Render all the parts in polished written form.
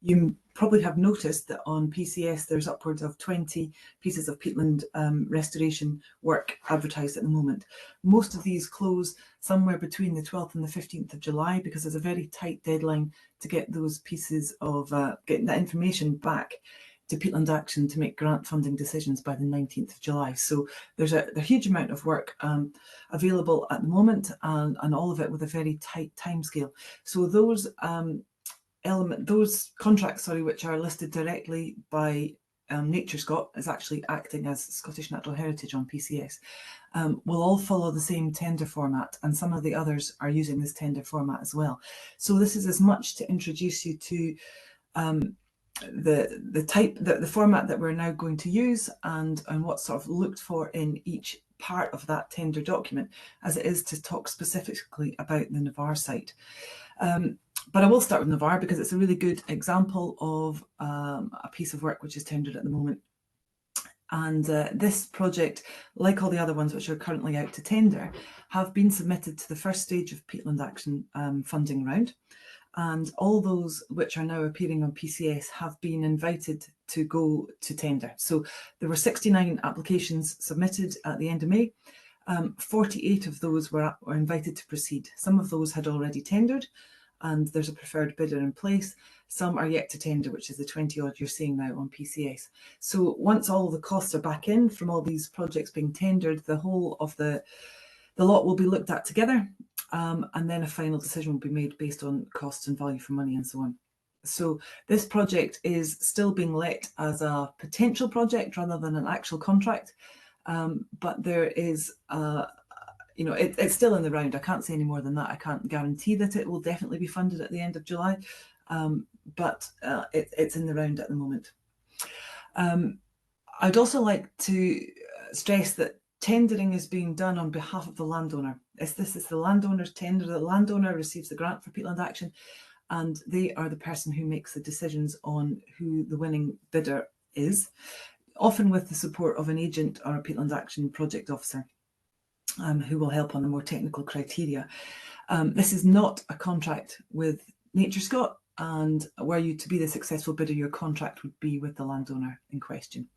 You probably have noticed that on PCS there's upwards of 20 pieces of peatland restoration work advertised at the moment. Most of these close somewhere between the 12th and the 15th of July because there's a very tight deadline to get those pieces of, getting that information back to Peatland Action to make grant funding decisions by the 19th of July. So there's a huge amount of work available at the moment, and all of it with a very tight timescale. So those those contracts, which are listed directly by Nature Scot, is actually acting as Scottish Natural Heritage on PCS, will all follow the same tender format, and some of the others are using this tender format as well. So this is as much to introduce you to the format that we're now going to use and what's sort of looked for in each part of that tender document, as it is to talk specifically about the Navarre site. But I will start with Navarre because it's a really good example of a piece of work which is tendered at the moment. And this project, like all the other ones which are currently out to tender, have been submitted to the first stage of Peatland Action funding round. And all those which are now appearing on PCS have been invited to go to tender. So there were 69 applications submitted at the end of May. 48 of those were invited to proceed. Some of those had already tendered, and there's a preferred bidder in place. Some are yet to tender, which is the 20 odd you're seeing now on PCS. So once all the costs are back in from all these projects being tendered, the whole of the lot will be looked at together, and then a final decision will be made based on costs and value for money and so on. So this project is still being let as a potential project rather than an actual contract, but there is you know, it's still in the round. I can't say any more than that. I can't guarantee that it will definitely be funded at the end of July, but it's in the round at the moment. I'd also like to stress that tendering is being done on behalf of the landowner. This is the landowner's tender. The landowner receives the grant for Peatland Action, and they are the person who makes the decisions on who the winning bidder is, often with the support of an agent or a Peatland Action project officer. Who will help on the more technical criteria. This is not a contract with Nature Scot, and were you to be the successful bidder, your contract would be with the landowner in question.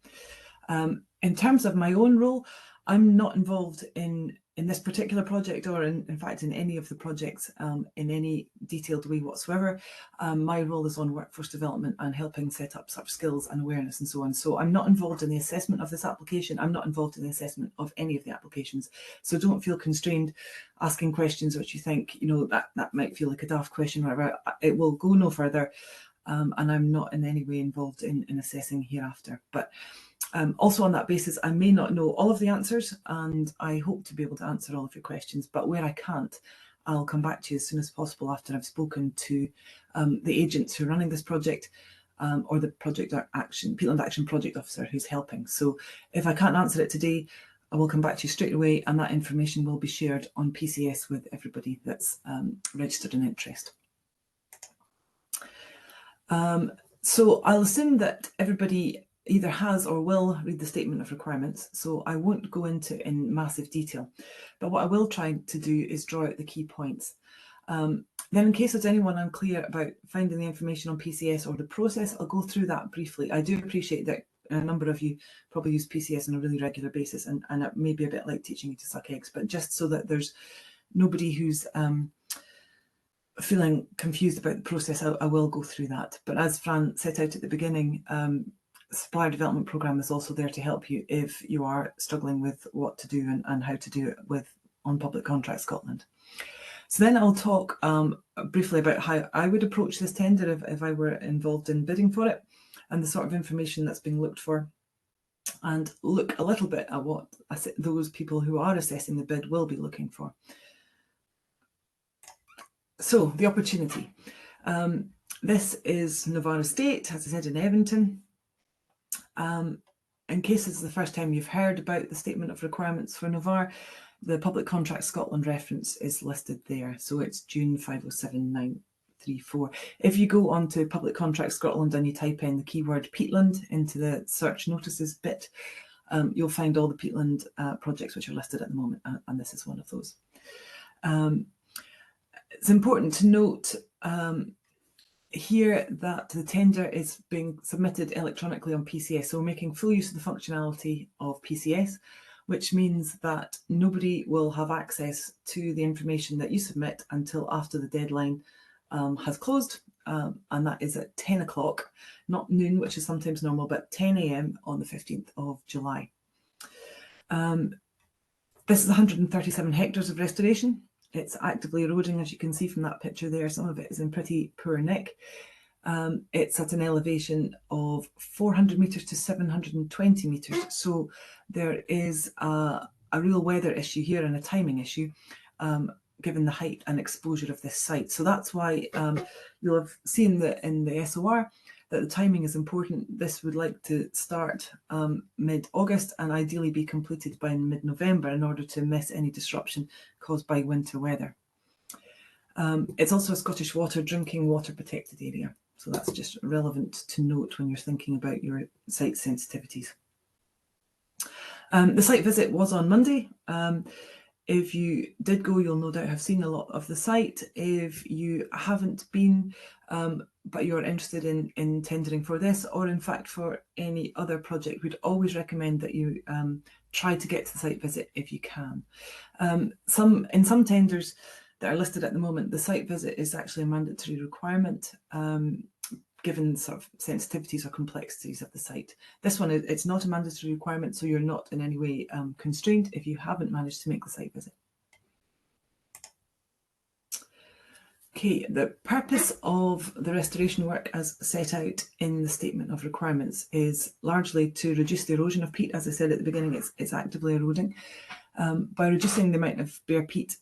In terms of my own role, I'm not involved in this particular project, or in fact in any of the projects in any detailed way whatsoever. My role is on workforce development and helping set up such skills and awareness and so on. So I'm not involved in the assessment of this application. I'm not involved in the assessment of any of the applications. So don't feel constrained asking questions which you think, you know, that might feel like a daft question, or whatever. It will go no further, and I'm not in any way involved in assessing hereafter. But also on that basis, I may not know all of the answers, and I hope to be able to answer all of your questions, but where I can't, I'll come back to you as soon as possible after I've spoken to the agents who are running this project, or the Peatland Action project officer who's helping. So if I can't answer it today, I will come back to you straight away, and that information will be shared on PCS with everybody that's registered an interest. So I'll assume that everybody either has or will read the statement of requirements, so I won't go into it in massive detail, but what I will try to do is draw out the key points. Then in case there's anyone unclear about finding the information on PCS or the process, I'll go through that briefly. I do appreciate that a number of you probably use PCS on a really regular basis, and it may be a bit like teaching you to suck eggs, but just so that there's nobody who's feeling confused about the process, I will go through that. But as Fran set out at the beginning, Supplier Development Programme is also there to help you if you are struggling with what to do and how to do it on Public Contract Scotland. So then I'll talk briefly about how I would approach this tender if I were involved in bidding for it, and the sort of information that's being looked for, and look a little bit at what those people who are assessing the bid will be looking for. So the opportunity. This is Navarre Estate, as I said, in Eventon. In case this is the first time you've heard about the statement of requirements for Navarre, the Public Contract Scotland reference is listed there. So it's June 507934. If you go onto Public Contract Scotland and you type in the keyword peatland into the search notices bit, you'll find all the peatland projects which are listed at the moment, and this is one of those. It's important to note here that the tender is being submitted electronically on PCS, so we're making full use of the functionality of PCS, which means that nobody will have access to the information that you submit until after the deadline has closed, and that is at 10 o'clock, not noon, which is sometimes normal, but 10 a.m. on the 15th of July. This is 137 hectares of restoration. It's actively eroding, as you can see from that picture there. Some of it is in pretty poor nick. It's at an elevation of 400 metres to 720 metres. So there is a real weather issue here and a timing issue, given the height and exposure of this site. So that's why you'll have seen that in the SOR that the timing is important. This would like to start mid-August and ideally be completed by mid-November in order to miss any disruption caused by winter weather. It's also a Scottish Water drinking water protected area. So that's just relevant to note when you're thinking about your site sensitivities. The site visit was on Monday. If you did go, you'll no doubt have seen a lot of the site. If you haven't been, but you're interested in tendering for this, or in fact for any other project, we'd always recommend that you try to get to the site visit if you can. In some tenders that are listed at the moment, the site visit is actually a mandatory requirement, given sort of sensitivities or complexities of the site. This one, it's not a mandatory requirement, so you're not in any way constrained if you haven't managed to make the site visit. Okay, the purpose of the restoration work as set out in the Statement of Requirements is largely to reduce the erosion of peat. As I said at the beginning, it's actively eroding. By reducing the amount of bare peat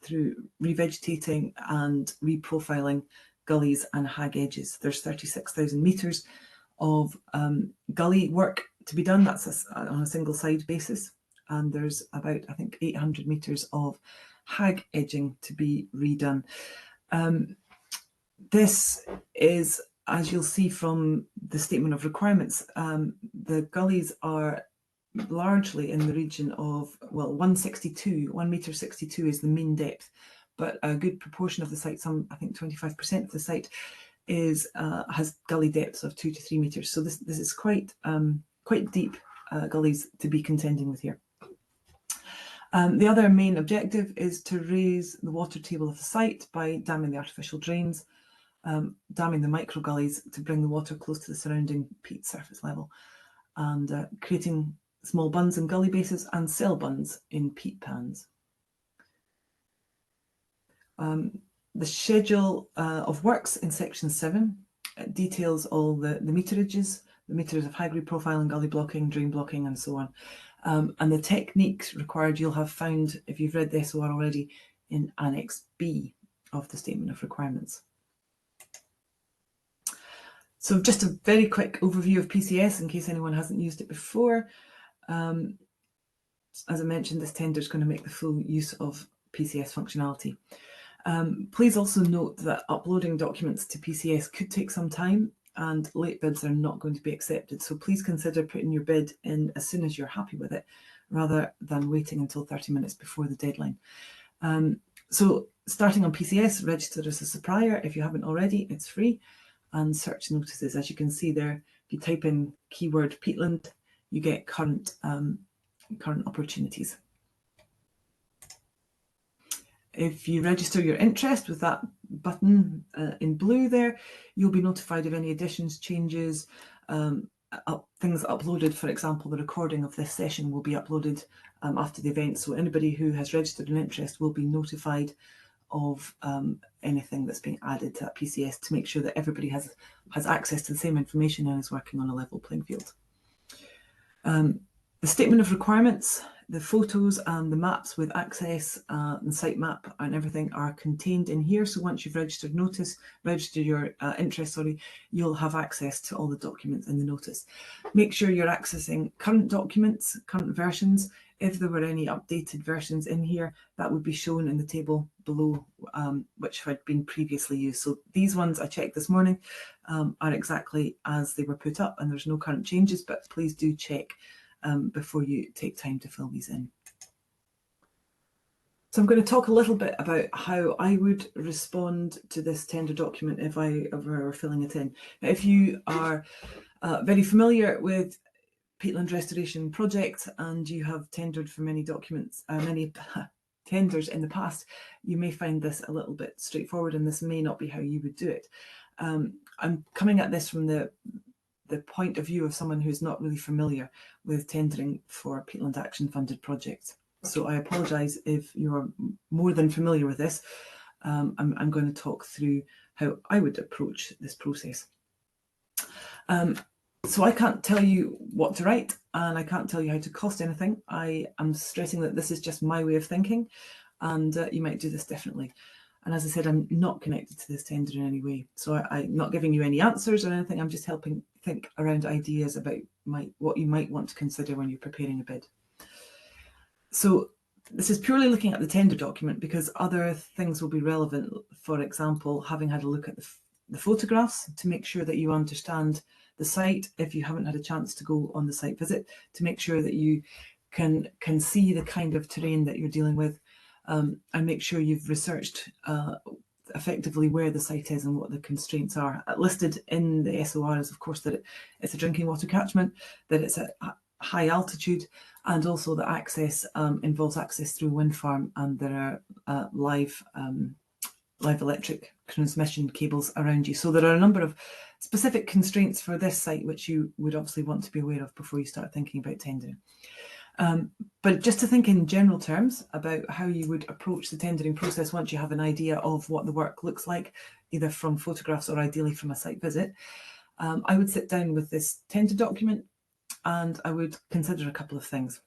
through revegetating and reprofiling gullies and hag edges. There's 36,000 metres of gully work to be done. That's on a single side basis. And there's about, I think, 800 metres of hag edging to be redone. This is, as you'll see from the Statement of Requirements, the gullies are largely in the region of, well, 162, 1 metre 62 is the mean depth, but a good proportion of the site, I think 25% of the site, has gully depths of 2 to 3 metres. So this is quite deep gullies to be contending with here. The other main objective is to raise the water table of the site by damming the artificial drains, damming the micro gullies to bring the water close to the surrounding peat surface level, and creating small bunds in gully bases and cell bunds in peat pans. The schedule of works in section 7 details all the meterages, the meters of hag reprofiling, gully blocking, drain blocking, and so on. And the techniques required you'll have found, if you've read the SOR already, in Annex B of the Statement of Requirements. So just a very quick overview of PCS in case anyone hasn't used it before. As I mentioned, this tender is going to make the full use of PCS functionality. Please also note that uploading documents to PCS could take some time and late bids are not going to be accepted. So please consider putting your bid in as soon as you're happy with it, rather than waiting until 30 minutes before the deadline. So starting on PCS, register as a supplier. If you haven't already, it's free. And search notices, as you can see there, if you type in keyword peatland, you get current opportunities. If you register your interest with that button in blue there, you'll be notified of any additions, changes, things uploaded. For example, the recording of this session will be uploaded after the event, so anybody who has registered an interest will be notified of anything that's being added to that PCS to make sure that everybody has access to the same information and is working on a level playing field. The Statement of Requirements, the photos and the maps with access and site map and everything are contained in here. So once you've registered your interest, you'll have access to all the documents in the notice. Make sure you're accessing current documents, current versions. If there were any updated versions in here, that would be shown in the table below, which had been previously used. So these ones I checked this morning are exactly as they were put up and there's no current changes, but please do check before you take time to fill these in. So I'm going to talk a little bit about how I would respond to this tender document if I were filling it in. Now, if you are very familiar with peatland restoration projects and you have tendered for many documents, many tenders in the past, you may find this a little bit straightforward, and this may not be how you would do it. I'm coming at this from the point of view of someone who's not really familiar with tendering for peatland action funded projects. So I apologise if you're more than familiar with this. I'm going to talk through how I would approach this process. So I can't tell you what to write, and I can't tell you how to cost anything. I am stressing that this is just my way of thinking, and you might do this differently. And as I said, I'm not connected to this tender in any way. So I'm not giving you any answers or anything. I'm just helping think around ideas about what you might want to consider when you're preparing a bid. So this is purely looking at the tender document because other things will be relevant. For example, having had a look at the photographs to make sure that you understand the site if you haven't had a chance to go on the site visit, to make sure that you can see the kind of terrain that you're dealing with, and make sure you've researched effectively where the site is and what the constraints are. Listed in the SOR is, of course, that it's a drinking water catchment, that it's at high altitude, and also that access involves access through wind farm, and there are live electric transmission cables around you. So there are a number of specific constraints for this site which you would obviously want to be aware of before you start thinking about tendering. But just to think in general terms about how you would approach the tendering process once you have an idea of what the work looks like, either from photographs or ideally from a site visit, I would sit down with this tender document and I would consider a couple of things.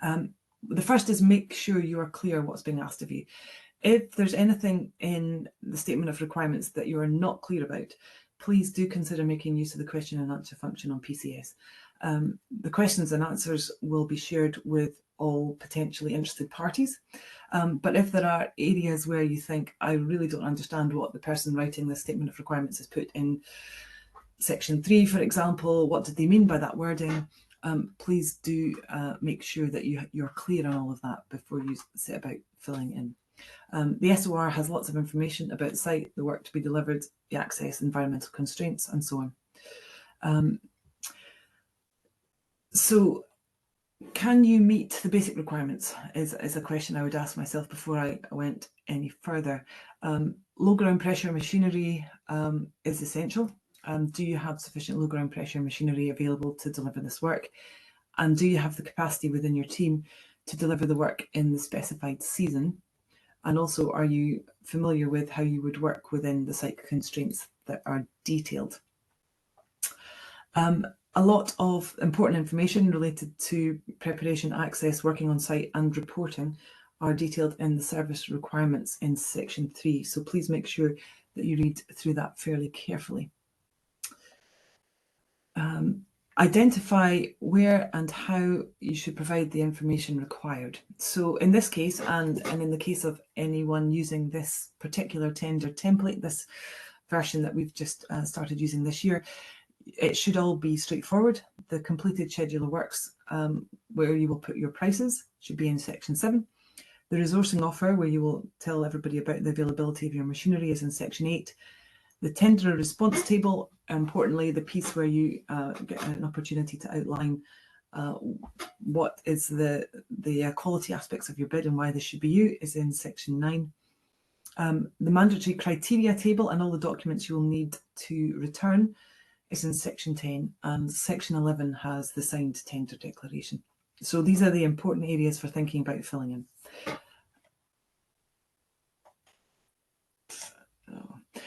The first is make sure you are clear what's being asked of you. If there's anything in the statement of requirements that you are not clear about, please do consider making use of the question and answer function on PCS. The questions and answers will be shared with all potentially interested parties. But if there are areas where you think, I really don't understand what the person writing the statement of requirements has put in section 3, for example, what did they mean by that wording? Please do make sure that you're clear on all of that before you set about filling in. The SOR has lots of information about the site, the work to be delivered, the access, environmental constraints, and so on. So can you meet the basic requirements is a question I would ask myself before I went any further. Low ground pressure machinery is essential. Do you have sufficient low ground pressure machinery available to deliver this work? And do you have the capacity within your team to deliver the work in the specified season? And also, are you familiar with how you would work within the site constraints that are detailed? A lot of important information related to preparation, access, working on site and reporting are detailed in the service requirements in section 3. So please make sure that you read through that fairly carefully. Identify where and how you should provide the information required. So in this case, and in the case of anyone using this particular tender template, this version that we've just started using this year, it should all be straightforward. The completed schedule of works, where you will put your prices, should be in section 7. The resourcing offer, where you will tell everybody about the availability of your machinery, is in section 8. The tender response table, importantly, the piece where you get an opportunity to outline what is the quality aspects of your bid and why this should be you, is in section 9. The mandatory criteria table and all the documents you will need to return is in section 10, and section 11 has the signed tender declaration. So these are the important areas for thinking about filling in.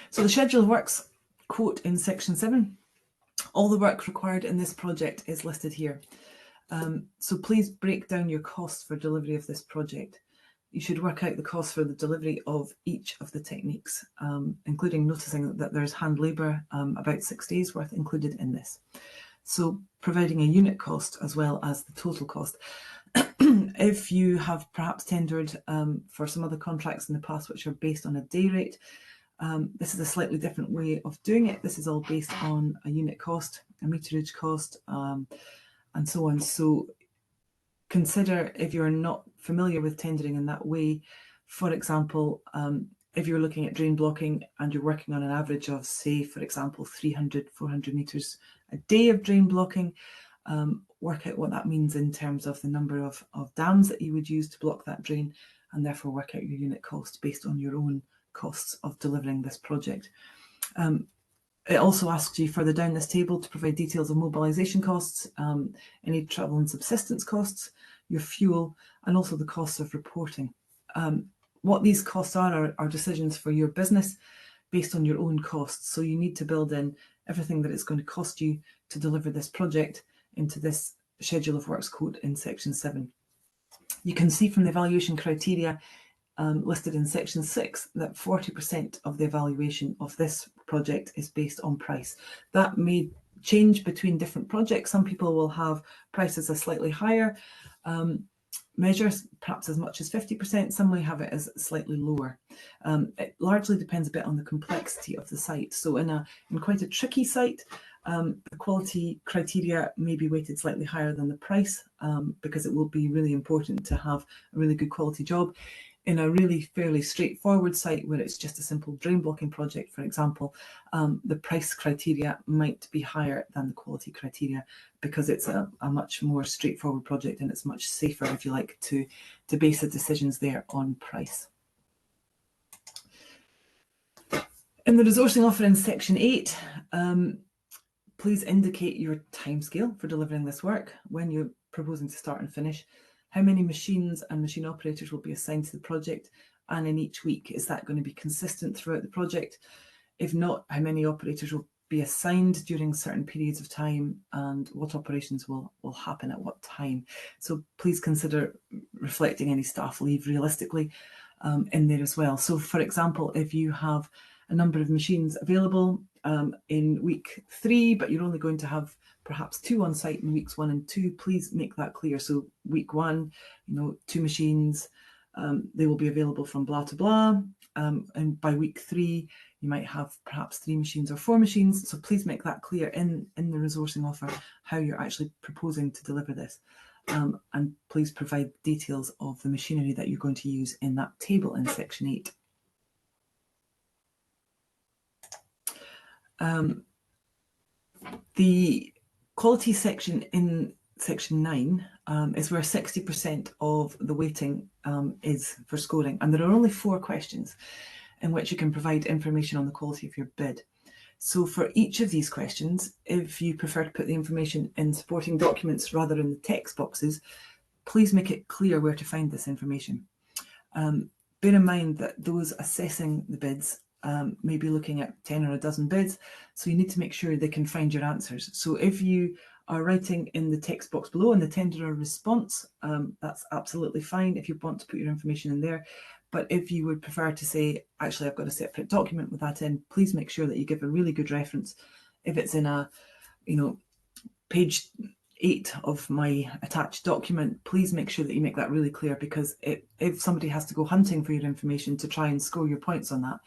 So the schedule of works quote in section 7, all the work required in this project is listed here. So please break down your costs for delivery of this project. You should work out the cost for the delivery of each of the techniques, including noticing that there's hand labour, about 6 days worth included in this. So providing a unit cost as well as the total cost. If you have perhaps tendered for some other contracts in the past which are based on a day rate, this is a slightly different way of doing it. This is all based on a unit cost, a meterage cost, and so on. So consider, if you're not familiar with tendering in that way, for example, if you're looking at drain blocking and you're working on an average of, say, for example, 300, 400 metres a day of drain blocking, work out what that means in terms of the number of dams that you would use to block that drain, and therefore work out your unit cost based on your own costs of delivering this project. It also asks you further down this table to provide details of mobilisation costs, any travel and subsistence costs, your fuel, and also the costs of reporting. What these costs are decisions for your business based on your own costs. So you need to build in everything that it's going to cost you to deliver this project into this schedule of works quote in section 7. You can see from the evaluation criteria listed in section 6 that 40% of the evaluation of this project is based on price. That may change between different projects. Some people will have prices a slightly higher measures, perhaps as much as 50%. Some may have it as slightly lower. It largely depends a bit on the complexity of the site. So in quite a tricky site, the quality criteria may be weighted slightly higher than the price, because it will be really important to have a really good quality job. In a really fairly straightforward site where it's just a simple drain blocking project, for example, the price criteria might be higher than the quality criteria, because it's a much more straightforward project and it's much safer, if you like, to base the decisions there on price. In the resourcing offer in section 8, please indicate your timescale for delivering this work, when you're proposing to start and finish, how many machines and machine operators will be assigned to the project, and in each week, is that going to be consistent throughout the project? If not, how many operators will be assigned during certain periods of time, and what operations will happen at what time? So please consider reflecting any staff leave realistically in there as well. So for example, if you have a number of machines available in week 3, but you're only going to have perhaps 2 on site in weeks 1 and 2, please make that clear. So week 1, 2 machines, they will be available from blah to blah, and by week 3 you might have perhaps 3 machines or 4 machines. So please make that clear in the resourcing offer how you're actually proposing to deliver this, and please provide details of the machinery that you're going to use in that table in section 8. The quality section in section 9 is where 60% of the weighting is for scoring, and there are only 4 questions in which you can provide information on the quality of your bid. So for each of these questions, if you prefer to put the information in supporting documents rather than the text boxes, please make it clear where to find this information. Bear in mind that those assessing the bids may be looking at 10 or a dozen bids, so you need to make sure they can find your answers. So if you are writing in the text box below in the tenderer response, that's absolutely fine if you want to put your information in there. But if you would prefer to say, actually, I've got a separate document with that in, please make sure that you give a really good reference. If it's in a, page 8 of my attached document, please make sure that you make that really clear, because if somebody has to go hunting for your information to try and score your points on that,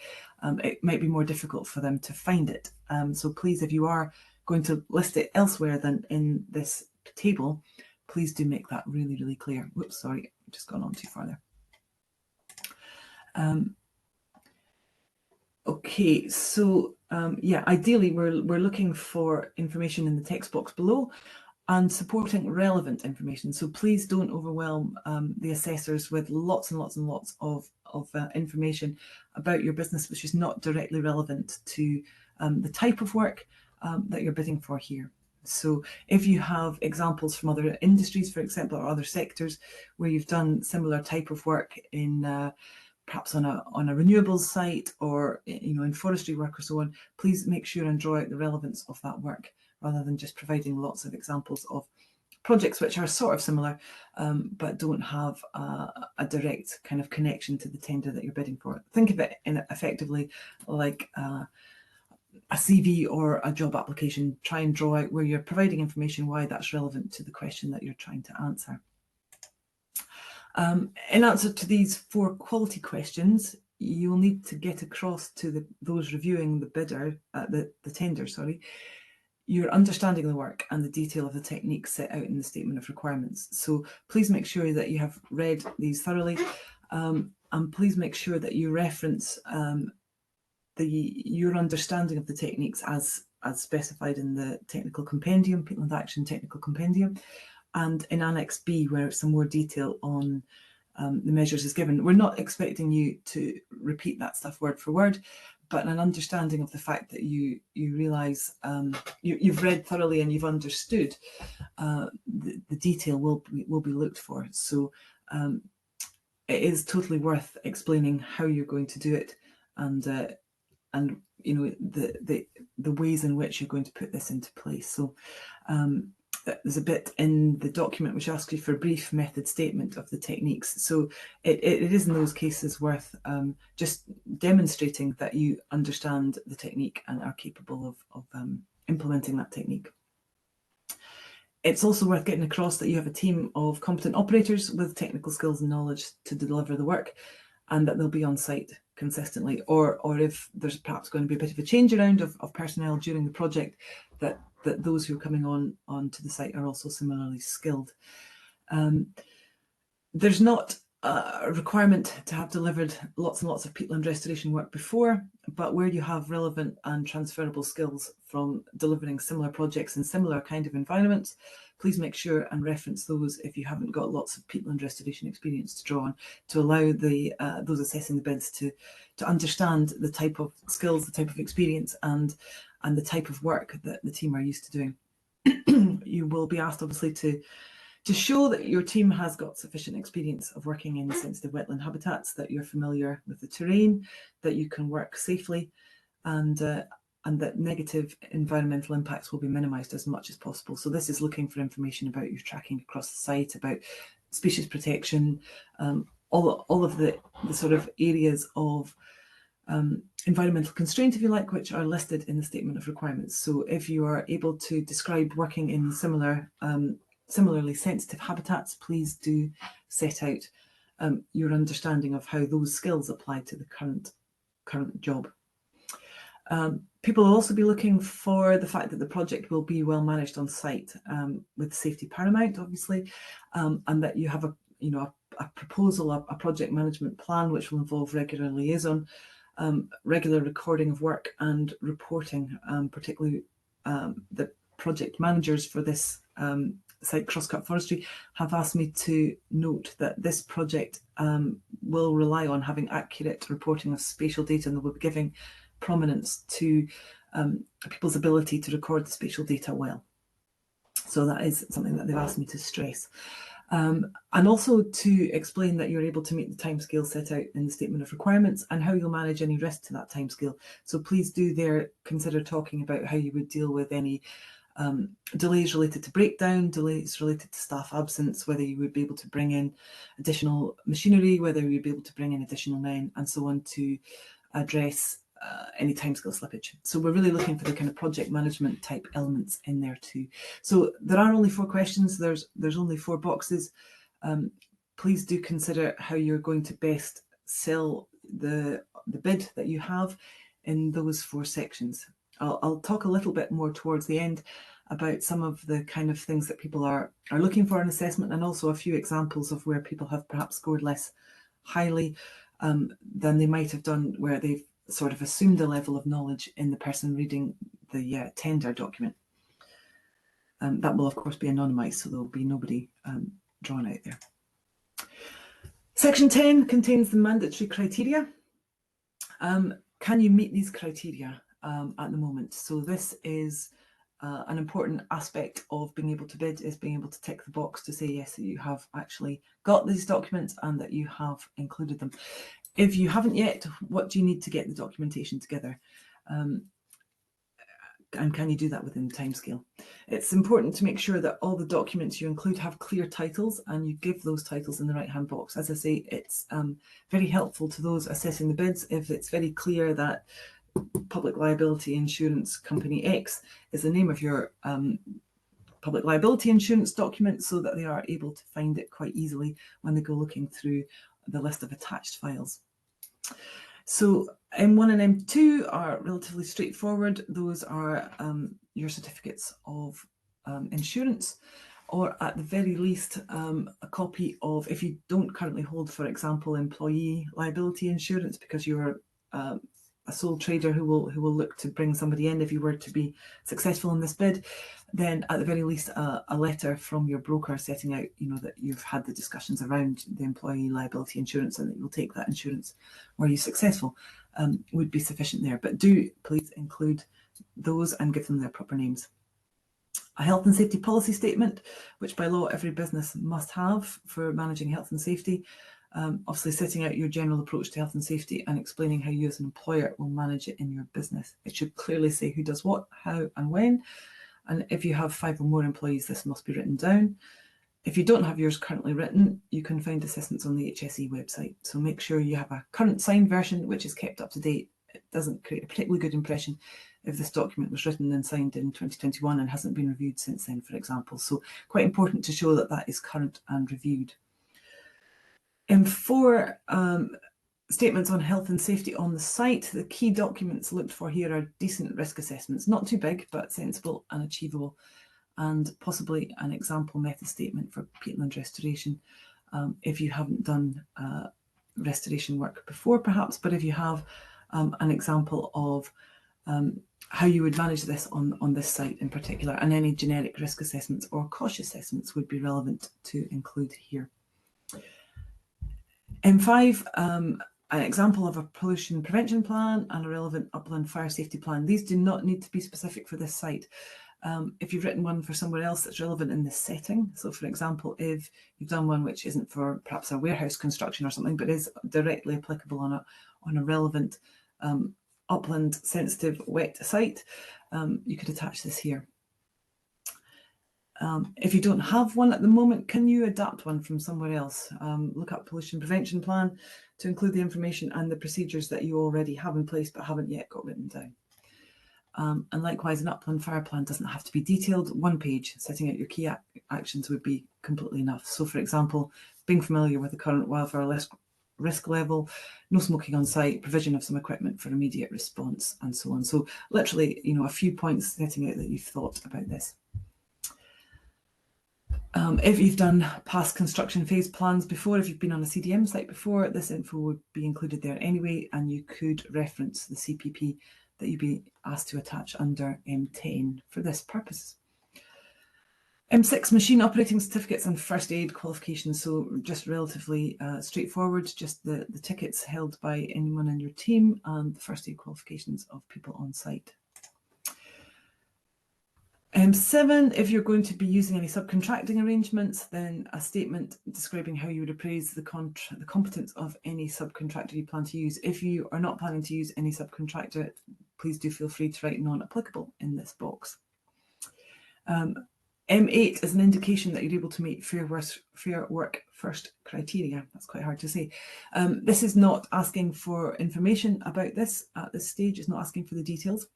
it might be more difficult for them to find it. So please, if you are going to list it elsewhere than in this table, please do make that really, really clear. Whoops, sorry, I've just gone on too far there. Okay, so yeah, ideally we're looking for information in the text box below and supporting relevant information. So please don't overwhelm the assessors with lots and lots and lots of information about your business which is not directly relevant to the type of work that you're bidding for here. So if you have examples from other industries, for example, or other sectors where you've done similar type of work in perhaps on a renewables site, or in forestry work or so on, please make sure and draw out the relevance of that work, rather than just providing lots of examples of projects which are sort of similar, but don't have a direct kind of connection to the tender that you're bidding for. Think of it effectively like a CV or a job application. Try and draw out where you're providing information, why that's relevant to the question that you're trying to answer. In answer to these 4 quality questions, you will need to get across to those reviewing the bidder, the tender, sorry, your understanding of the work and the detail of the techniques set out in the statement of requirements. So please make sure that you have read these thoroughly, and please make sure that you reference your understanding of the techniques as specified in the technical compendium, Peatland Action technical compendium, and in Annex B, where some more detail on the measures is given. We're not expecting you to repeat that stuff word for word, but an understanding of the fact that you realise you've read thoroughly and you've understood the detail will be looked for. So it is totally worth explaining how you're going to do it, and you know the ways in which you're going to put this into place. So there's a bit in the document which asks you for a brief method statement of the techniques. So it is in those cases worth just demonstrating that you understand the technique and are capable of implementing that technique. It's also worth getting across that you have a team of competent operators with technical skills and knowledge to deliver the work, and that they'll be on site consistently, or if there's perhaps going to be a bit of a change around of personnel during the project, that those who are coming on to the site are also similarly skilled. There's not a requirement to have delivered lots and lots of peatland restoration work before, but where you have relevant and transferable skills from delivering similar projects in similar kind of environments, please make sure and reference those if you haven't got lots of peatland restoration experience to draw on, to allow those assessing the bids to understand the type of skills, the type of experience, and the type of work that the team are used to doing. You will be asked, obviously, to show that your team has got sufficient experience of working in sensitive wetland habitats, that you're familiar with the terrain, that you can work safely, and that negative environmental impacts will be minimised as much as possible. So this is looking for information about your tracking across the site, about species protection, all of the sort of areas of environmental constraint, if you like, which are listed in the statement of requirements. So if you are able to describe working in similarly sensitive habitats, please do set out your understanding of how those skills apply to the current job. People will also be looking for the fact that the project will be well managed on site, with safety paramount, obviously, and that you have a proposal, a project management plan, which will involve regular liaison, regular recording of work and reporting. Particularly the project managers for this site, Crosscut Forestry, have asked me to note that this project will rely on having accurate reporting of spatial data, and they will be giving prominence to people's ability to record the spatial data well. So that is something that they've asked me to stress. And also to explain that you're able to meet the timescale set out in the statement of requirements and how you'll manage any risk to that timescale. So please do there consider talking about how you would deal with any delays related to breakdown, delays related to staff absence, whether you would be able to bring in additional machinery, whether you'd be able to bring in additional men, and so on, to address any timescale slippage. So we're really looking for the kind of project management type elements in there too. So there are only 4 questions. There's only 4 boxes. Please do consider how you're going to best sell the bid that you have in those 4 sections. I'll talk a little bit more towards the end about some of the kind of things that people are looking for in assessment, and also a few examples of where people have perhaps scored less highly than they might have done, where they've sort of assumed a level of knowledge in the person reading the tender document. That will of course be anonymised, so there will be nobody drawn out there. Section 10 contains the mandatory criteria. Can you meet these criteria at the moment? So this is an important aspect of being able to bid, is being able to tick the box to say yes, that you have actually got these documents and that you have included them. If you haven't yet, what do you need to get the documentation together? And can you do that within the timescale? It's important to make sure that all the documents you include have clear titles, and you give those titles in the right-hand box. As I say, it's very helpful to those assessing the bids if it's very clear that Public Liability Insurance Company X is the name of your public liability insurance document, so that they are able to find it quite easily when they go looking through the list of attached files. So M1 and M2 are relatively straightforward. Those are your certificates of insurance, or at the very least a copy of, if you don't currently hold, for example, employee liability insurance because you're a sole trader who will look to bring somebody in if you were to be successful in this bid, then at the very least a letter from your broker setting out, that you've had the discussions around the employee liability insurance and that you'll take that insurance were you successful, would be sufficient there. But do please include those and give them their proper names. A health and safety policy statement, which by law every business must have for managing health and safety. Obviously setting out your general approach to health and safety and explaining how you as an employer will manage it in your business. It should clearly say who does what, how and when. And if you have 5 or more employees, this must be written down. If you don't have yours currently written, you can find assessments on the HSE website. So make sure you have a current signed version which is kept up to date. It doesn't create a particularly good impression if this document was written and signed in 2021 and hasn't been reviewed since then, for example. So quite important to show that that is current and reviewed. For statements on health and safety on the site, the key documents looked for here are decent risk assessments, not too big, but sensible and achievable, and possibly an example method statement for peatland restoration. If you haven't done restoration work before, perhaps, but if you have, an example of how you would manage this on this site in particular, and any generic risk assessments or cost assessments would be relevant to include here. M5, an example of a pollution prevention plan and a relevant upland fire safety plan. These do not need to be specific for this site. If you've written one for somewhere else that's relevant in this setting, so for example, if you've done one which isn't for perhaps a warehouse construction or something, but is directly applicable on a relevant upland sensitive wet site, you could attach this here. If you don't have one at the moment, can you adapt one from somewhere else? Look up pollution prevention plan to include the information and the procedures that you already have in place but haven't yet got written down. And likewise, an upland fire plan doesn't have to be detailed. 1 page setting out your key actions would be completely enough. So for example, being familiar with the current wildfire risk level, no smoking on site, provision of some equipment for immediate response, and so on. So literally, a few points setting out that you've thought about this. If you've done past construction phase plans before, if you've been on a CDM site before, this info would be included there anyway, and you could reference the CPP that you'd be asked to attach under M10 for this purpose. M6, machine operating certificates and first aid qualifications. So just relatively straightforward, just the tickets held by anyone in your team and the first aid qualifications of people on site. M7, if you're going to be using any subcontracting arrangements, then a statement describing how you would appraise the competence of any subcontractor you plan to use. If you are not planning to use any subcontractor, please do feel free to write non-applicable in this box. M8 is an indication that you're able to meet fair work first criteria. That's quite hard to say. This is not asking for information about this at this stage. It's not asking for the details.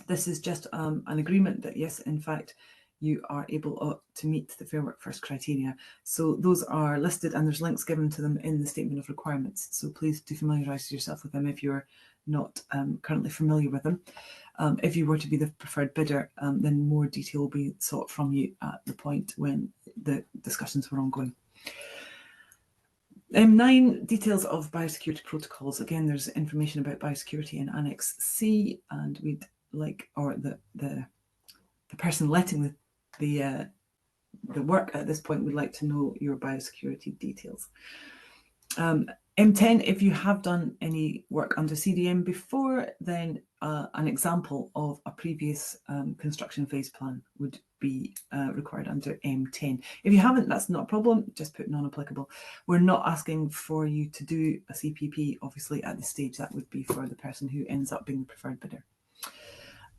This is just an agreement that yes, in fact, you are able to meet the Fair Work First criteria. So those are listed and there's links given to them in the Statement of Requirements. So please do familiarise yourself with them if you're not currently familiar with them. If you were to be the preferred bidder, then more detail will be sought from you at the point when the discussions were ongoing. M9, details of biosecurity protocols. Again, there's information about biosecurity in Annex C, and we'd like, or the person letting the work at this point would like to know your biosecurity details. M10, if you have done any work under CDM before, then an example of a previous construction phase plan would be required under M10. If you haven't, that's not a problem, just put non-applicable. We're not asking for you to do a CPP, obviously, at this stage. That would be for the person who ends up being the preferred bidder.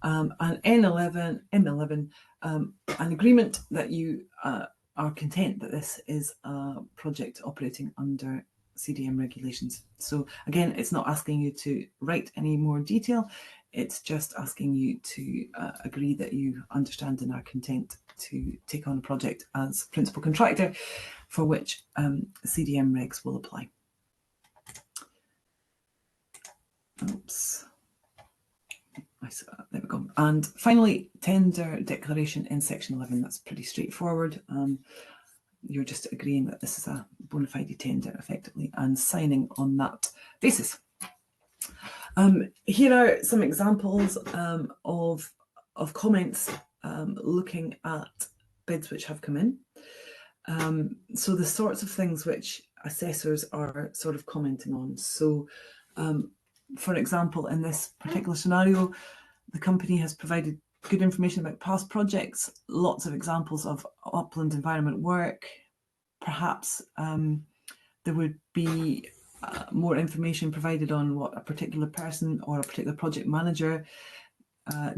And M11, an agreement that you are content that this is a project operating under CDM regulations. So again, it's not asking you to write any more detail. It's just asking you to agree that you understand and are content to take on a project as principal contractor for which CDM regs will apply. Oops. There we go. And finally, tender declaration in section 11. That's pretty straightforward. You're just agreeing that this is a bona fide tender effectively and signing on that basis. Here are some examples of comments looking at bids which have come in. So the sorts of things which assessors are sort of commenting on. So for example, in this particular scenario, the company has provided good information about past projects, lots of examples of upland environment work. Perhaps there would be more information provided on what a particular person or a particular project manager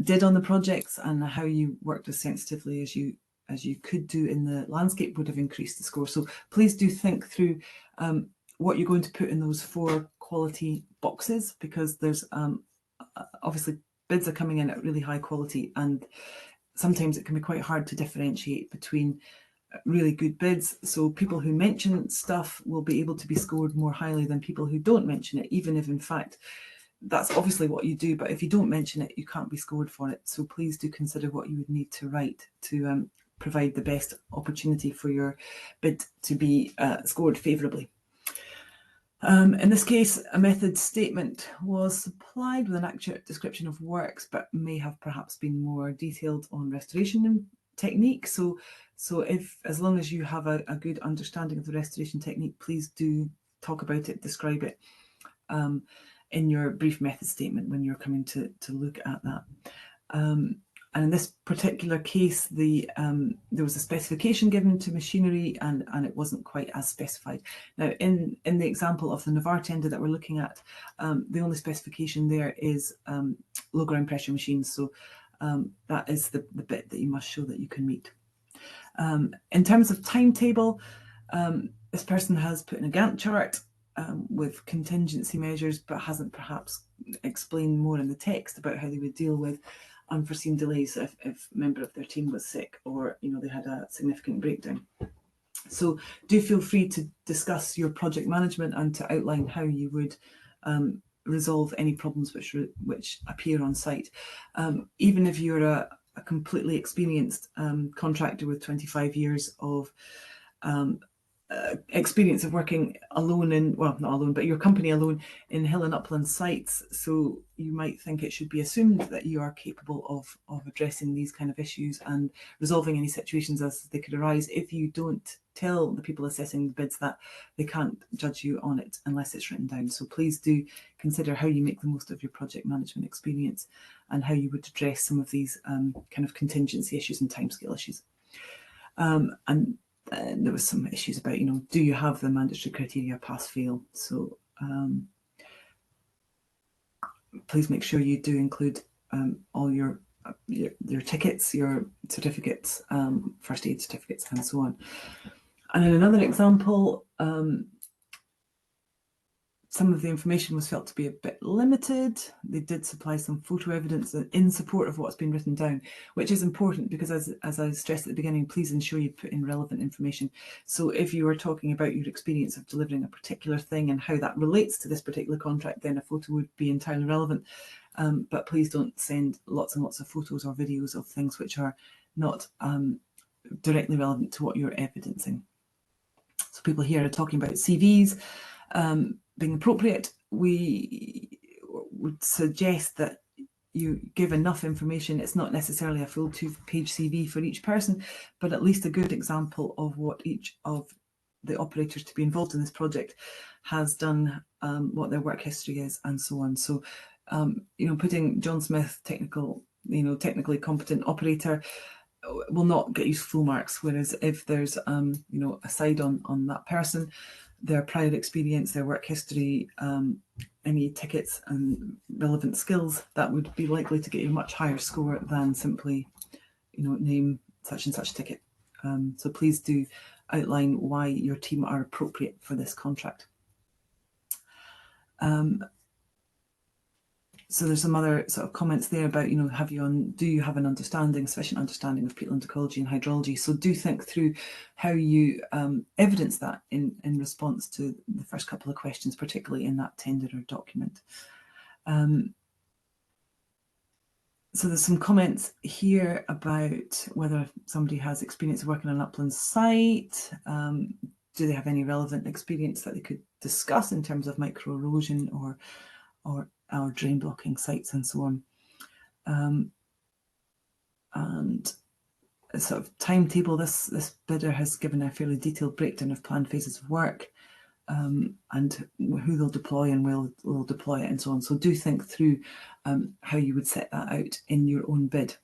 did on the projects, and how you worked as sensitively as you could do in the landscape would have increased the score. So please do think through what you're going to put in those 4 quality boxes, because there's obviously bids are coming in at really high quality, and sometimes it can be quite hard to differentiate between really good bids. So people who mention stuff will be able to be scored more highly than people who don't mention it, even if in fact that's obviously what you do, but if you don't mention it, you can't be scored for it. So please do consider what you would need to write to provide the best opportunity for your bid to be scored favourably. In this case, a method statement was supplied with an accurate description of works, but may have perhaps been more detailed on restoration technique. So if, as long as you have a good understanding of the restoration technique, please do talk about it, describe it in your brief method statement when you're coming to look at that. And in this particular case, there was a specification given to machinery, and it wasn't quite as specified. Now, in the example of the Navarre tender that we're looking at, the only specification there is low ground pressure machines. So that is the bit that you must show that you can meet. In terms of timetable, this person has put in a Gantt chart with contingency measures, but hasn't perhaps explained more in the text about how they would deal with unforeseen delays if a member of their team was sick, or they had a significant breakdown. So do feel free to discuss your project management and to outline how you would resolve any problems which appear on site. Even if you're a completely experienced contractor with 25 years of experience of working alone in, well, not alone, but your company alone in hill and upland sites, so you might think it should be assumed that you are capable of addressing these kind of issues and resolving any situations as they could arise. If you don't tell the people assessing the bids that, they can't judge you on it unless it's written down. So please do consider how you make the most of your project management experience and how you would address some of these kind of contingency issues and timescale issues. And there was some issues about, do you have the mandatory criteria pass fail? So please make sure you do include all your tickets, your certificates, first aid certificates, and so on. And in another example, some of the information was felt to be a bit limited. They did supply some photo evidence in support of what's been written down, which is important because, as I stressed at the beginning, please ensure you put in relevant information. So if you are talking about your experience of delivering a particular thing and how that relates to this particular contract, then a photo would be entirely relevant. But please don't send lots and lots of photos or videos of things which are not directly relevant to what you're evidencing. So people here are talking about CVs being appropriate. We would suggest that you give enough information. It's not necessarily a full 2-page CV for each person, but at least a good example of what each of the operators to be involved in this project has done, what their work history is, and so on. So, putting John Smith, technically competent operator, will not get you full marks. Whereas if there's, a side on that person, their prior experience, their work history, any tickets and relevant skills, that would be likely to get you a much higher score than simply, name such and such ticket. So please do outline why your team are appropriate for this contract. So there's some other sort of comments there about, do you have an sufficient understanding of peatland ecology and hydrology? So do think through how you evidence that in response to the first couple of questions, particularly in that tender or document. So there's some comments here about whether somebody has experience working on an upland site. Do they have any relevant experience that they could discuss in terms of micro erosion or drain blocking sites and so on? And a sort of timetable, this bidder has given a fairly detailed breakdown of planned phases of work, and who they'll deploy and where they'll deploy it and so on. So do think through how you would set that out in your own bid.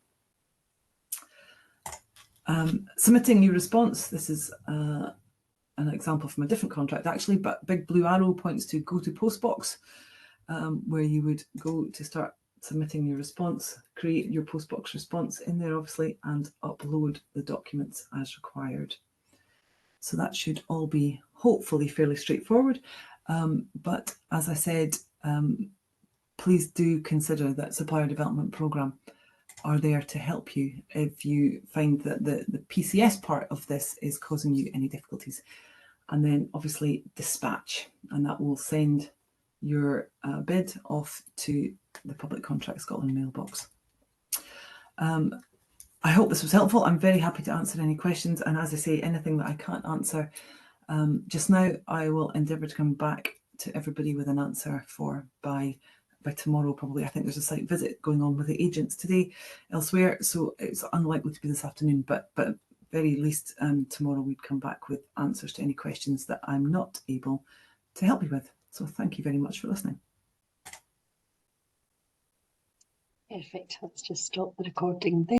Submitting your response. This is an example from a different contract actually, but big blue arrow points to go to postbox, where you would go to start submitting your response, create your postbox response in there obviously, and upload the documents as required. So that should all be hopefully fairly straightforward. But as I said, please do consider that Supplier Development Programme are there to help you if you find that the PCS part of this is causing you any difficulties. And then obviously dispatch, and that will send your bid off to the Public Contract Scotland mailbox. I hope this was helpful. I'm very happy to answer any questions, and as I say, anything that I can't answer just now, I will endeavour to come back to everybody with an answer for by tomorrow probably. I think there's a site visit going on with the agents today elsewhere, so it's unlikely to be this afternoon, but very least tomorrow we'd come back with answers to any questions that I'm not able to help you with. So thank you very much for listening. Perfect. Let's just stop the recording there.